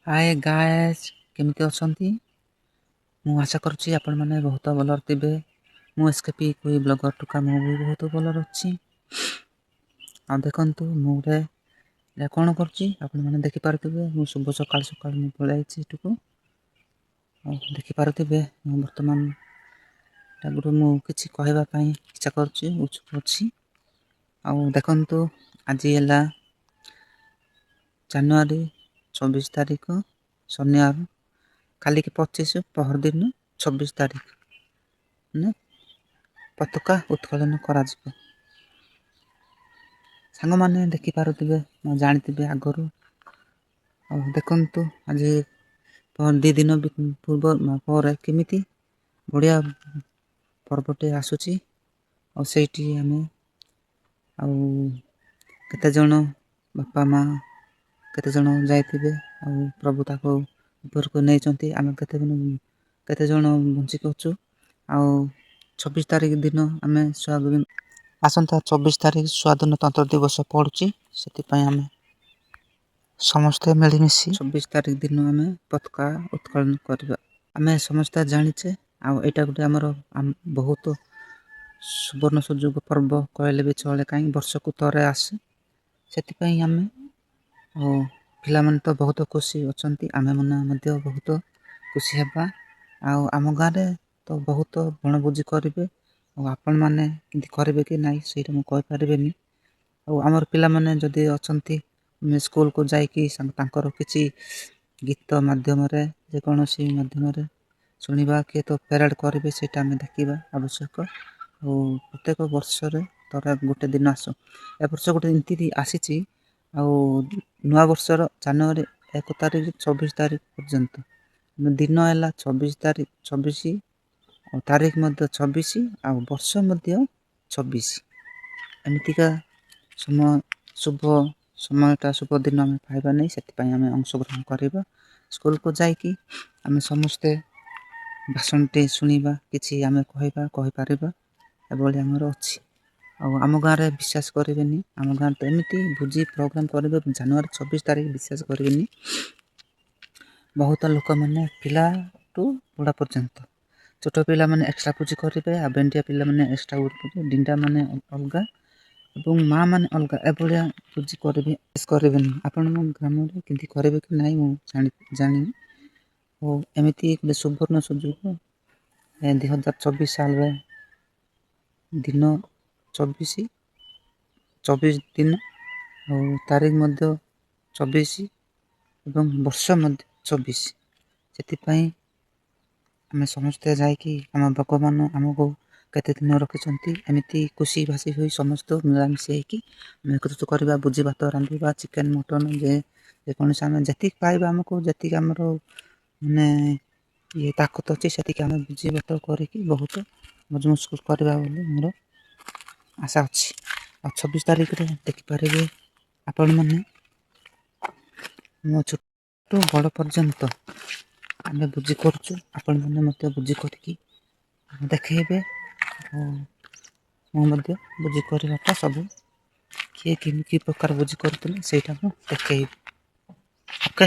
Hi guys केମିତି ଅଛନ୍ତି? ମୁଁ ଆଶା କରୁଛି ଆପଣମାନେ ବହୁତ ଭଲରେ ଥିବେ। ମୁଁ ଏସ୍କେପି କୁଇ ବ୍ଲଗର ଟୁକା ମୁଁ ବି ବହୁତ ଭଲରେ ଅଛି। ଆଉ ଦେଖନ୍ତୁ ମୁଁ ଗୋଟେ କ'ଣ କରୁଛି ଆପଣମାନେ ଦେଖିପାରୁଥିବେ। ମୁଁ ଶୁଭ ସକାଳୁ ମୁଁ ପଳାଇଛି ଏଠିକୁ। ଆଉ ଦେଖିପାରୁଥିବେ ମୁଁ ବର୍ତ୍ତମାନ ଆଗରୁ ମୁଁ କିଛି କହିବା ପାଇଁ ଇଚ୍ଛା କରୁଛି ଉତ୍ସୁକ ଅଛି। ଆଉ ଦେଖନ୍ତୁ ଆଜି ହେଲା ଜାନୁଆରୀ 24 ତାରିଖ ଶନିବାର, କାଲିକି 25, ପହରଦିନ 26 ତାରିଖ ପତାକା ଉତ୍ତୋଳନ କରାଯିବ। ସାଙ୍ଗମାନେ ଦେଖିପାରୁଥିବେ, ମୁଁ ଜାଣିଥିବେ ଆଗରୁ। ଆଉ ଦେଖନ୍ତୁ ଆଜି 2 ଦିନ ପରେ କେମିତି ବଢ଼ିଆ ପର୍ବଟେ ଆସୁଛି। ଆଉ ସେଇଠି ଆମେ ଆଉ କେତେଜଣ ବାପା ମା କେତେଜଣ ଯାଇଥିବେ ଆଉ ପ୍ରଭୁ ତାକୁ ଉପରକୁ ନେଇଛନ୍ତି। ଆମେ କେତେଜଣ ବଞ୍ଚିକି ଅଛୁ। ଆଉ 26 ତାରିଖ ଦିନ ଆମେ ଆସନ୍ତା 24 ତାରିଖ ସ୍ୱାଧୀନତା ଦିବସ ପଡ଼ୁଛି। ସେଥିପାଇଁ ଆମେ ସମସ୍ତେ ମିଳିମିଶି 24 ତାରିଖ ଦିନ ଆମେ ପତାକା ଉତ୍ତୋଳନ କରିବା। ଆମେ ସମସ୍ତେ ଜାଣିଛେ ଆଉ ଏଇଟା ଗୋଟେ ଆମର ବହୁତ ସୁବର୍ଣ୍ଣ ସୁଯୋଗ ପର୍ବ କହିଲେ ବି ଚଳେ, କାହିଁକି ବର୍ଷକୁ ଥରେ ଆସେ। ସେଥିପାଇଁ ଆମେ ଆଉ ପିଲାମାନେ ତ ବହୁତ ଖୁସି ଅଛନ୍ତି, ଆମେମାନେ ମଧ୍ୟ ବହୁତ ଖୁସି ହେବା। ଆଉ ଆମ ଗାଁରେ ତ ବହୁତ ବଣଭୋଜି କରିବେ। ଆଉ ଆପଣମାନେ କେମିତି କରିବେ କି ନାହିଁ ସେଇଟା ମୁଁ କହିପାରିବିନି। ଆଉ ଆମର ପିଲାମାନେ ଯଦି ଅଛନ୍ତି ସ୍କୁଲକୁ ଯାଇକି ତାଙ୍କର କିଛି ଗୀତ ମାଧ୍ୟମରେ ଯେକୌଣସି ମାଧ୍ୟମରେ ଶୁଣିବା, କିଏ ତ ପ୍ୟାରେଡ୍ କରିବେ, ସେଇଟା ଆମେ ଦେଖିବା ଆବଶ୍ୟକ। ଆଉ ପ୍ରତ୍ୟେକ ବର୍ଷରେ ଥରେ ଗୋଟେ ଦିନ ଆସୁ। ଏ ବର୍ଷ ଗୋଟେ ଏମିତି ଆସିଛି। ଆଉ ନୂଆ ବର୍ଷର ଜାନୁଆରୀ 1 ତାରିଖ 24 ତାରିଖ ପର୍ଯ୍ୟନ୍ତ ଦିନ ହେଲା 24 ତାରିଖ 24, ଆଉ ତାରିଖ ମଧ୍ୟ 24, ଆଉ ବର୍ଷ ମଧ୍ୟ 24। ଏମିତିକା ଶୁଭ ସମୟଟା ଶୁଭ ଦିନ ଆମେ ପାଇବା ନାହିଁ। ସେଥିପାଇଁ ଆମେ ଅଂଶଗ୍ରହଣ କରିବା। ସ୍କୁଲକୁ ଯାଇକି ଆମେ ସମସ୍ତେ ଭାଷଣଟେ ଶୁଣିବା, କିଛି ଆମେ କହିପାରିବା, ଏଭଳି ଆମର ଅଛି। ଆଉ ଆମ ଗାଁରେ ବିଶ୍ୱାସ କରିବେନି, ଆମ ଗାଁରେ ତ ଏମିତି ଭୋଜି ପ୍ରୋଗ୍ରାମ୍ କରିବେ ଜାନୁଆରୀ 24 ତାରିଖ, ବିଶ୍ୱାସ କରିବେନି। ବହୁତ ଲୋକମାନେ ପିଲାଠୁ ବୁଢ଼ା ପର୍ଯ୍ୟନ୍ତ, ଛୋଟ ପିଲାମାନେ ଏକ୍ସଟ୍ରା ଭୋଜି କରିବେ, ଆଉ ବେଣ୍ଡିଆ ପିଲାମାନେ ଏକ୍ସଟ୍ରା ଡିଣ୍ଡା ମାନେ ଅଲଗା ଏବଂ ମା ମାନେ ଅଲଗା, ଏଭଳିଆ ଭୋଜି କରିବେନି। ଆପଣଙ୍କ ଗ୍ରାମରେ କେମିତି କରିବେ କି ନାହିଁ ମୁଁ ଜାଣିନି। ଓ ଏମିତି ଗୋଟେ ସୁବର୍ଣ୍ଣ ସୁଯୋଗ 2024 ସାଲରେ ଦିନ 24 ଦିନ, ଆଉ ତାରିଖ ମଧ୍ୟ 24 ଏବଂ ବର୍ଷ ମଧ୍ୟ 24। ସେଥିପାଇଁ ଆମେ ସମସ୍ତେ ଯାଇକି ଆମ ଭଗବାନ ଆମକୁ କେତେ ଦିନ ରଖିଛନ୍ତି, ଏମିତି ଖୁସି ଭାସି ହୋଇ ସମସ୍ତ ମିଳାମିଶି ହେଇକି ଆମେ ଏକତ୍ରିତ କରିବା, ଭୋଜି ଭାତ ରାନ୍ଧିବା, ଚିକେନ ମଟନ ଯେକୌଣସି ଆମେ ଯେତିକି ପାଇବା, ଆମକୁ ଯେତିକି ଆମର ମାନେ ତାକତ ଅଛି, ସେତିକି ଆମେ ଭୋଜି ଭାତ କରିକି ବହୁତ ମଜମସ୍ତି କରିବା ବୋଲି ମୋର ଆଶା ଅଛି। ଆଉ 26 ତାରିଖରେ ଦେଖିପାରିବେ ଆପଣମାନେ, ମୋ ଛୋଟ ବଡ଼ ପର୍ଯ୍ୟନ୍ତ ଆମେ ଭୋଜି କରୁଛୁ। ଆପଣମାନେ ମଧ୍ୟ ଭୋଜି କରିକି ଦେଖେଇବେ। ଆଉ ମୁଁ ମଧ୍ୟ ଭୋଜି କରିବାଟା ସବୁ କିଏ କି ପ୍ରକାର ଭୋଜି କରୁଥିଲେ ସେଇଟା ମୁଁ ଦେଖେଇବି। ଓକେ।